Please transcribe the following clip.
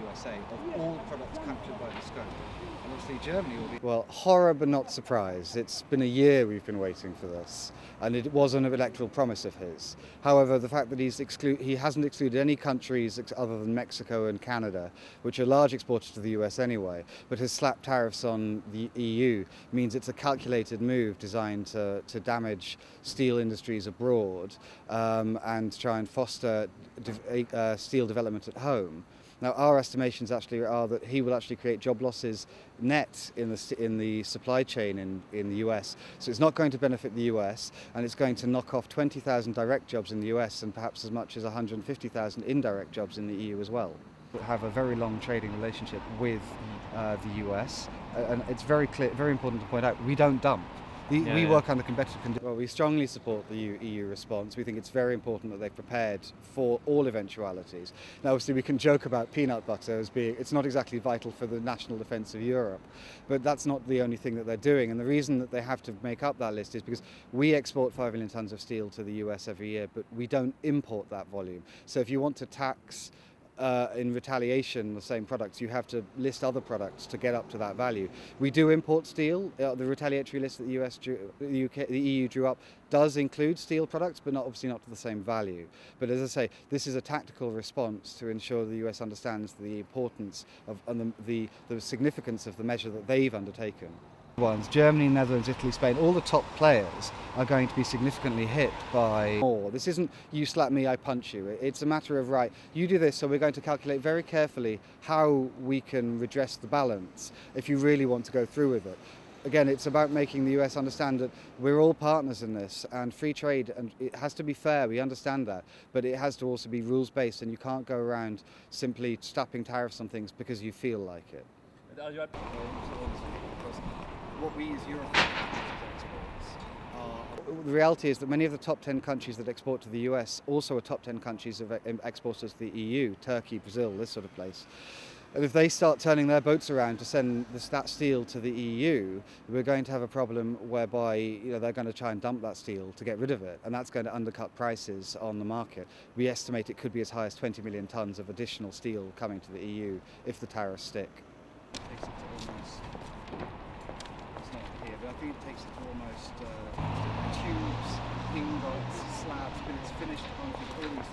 USA of all products captured by the scope. And obviously Germany will be... Well, horror but not surprise. It's been a year we've been waiting for this, and it was an electoral promise of his. However, the fact that he hasn't excluded any countries other than Mexico and Canada, which are large exporters to the US anyway, but has slapped tariffs on the EU, means it's a calculated move designed to damage steel industries abroad and try and foster steel development at home. Now, our estimations actually are that he will actually create job losses net in the supply chain in the US. So it's not going to benefit the US, and it's going to knock off 20,000 direct jobs in the US and perhaps as much as 150,000 indirect jobs in the EU as well. We have a very long trading relationship with the US, and it's very clear, very important to point out, we don't dump. We work under competitive conditions. Well, we strongly support the EU response. We think it's very important that they've prepared for all eventualities. Now, obviously, we can joke about peanut butter as being, it's not exactly vital for the national defence of Europe, but that's not the only thing that they're doing. And the reason that they have to make up that list is because we export 5 million tonnes of steel to the US every year, but we don't import that volume. So if you want to tax in retaliation the same products, you have to list other products to get up to that value. We do import steel. The retaliatory list that the EU drew up does include steel products, but obviously not to the same value. But as I say, this is a tactical response to ensure the US understands the importance of and the significance of the measure that they've undertaken. Germany, Netherlands, Italy, Spain, all the top players are going to be significantly hit by more. This isn't you slap me, I punch you. It's a matter of, right, you do this, so we're going to calculate very carefully how we can redress the balance if you really want to go through with it. Again, it's about making the US understand that we're all partners in this, and free trade, and it has to be fair, we understand that, but it has to also be rules-based, and you can't go around simply slapping tariffs on things because you feel like it. What we as EUROFER exports are... The reality is that many of the top 10 countries that export to the US also are top 10 countries of exporters to the EU, Turkey, Brazil, this sort of place. And if they start turning their boats around to send that steel to the EU, we're going to have a problem whereby they're going to try and dump that steel to get rid of it, and that's going to undercut prices on the market. We estimate it could be as high as 20 million tonnes of additional steel coming to the EU if the tariffs stick. I think it takes it to almost tubes, ingots, slabs, but it's finished on all these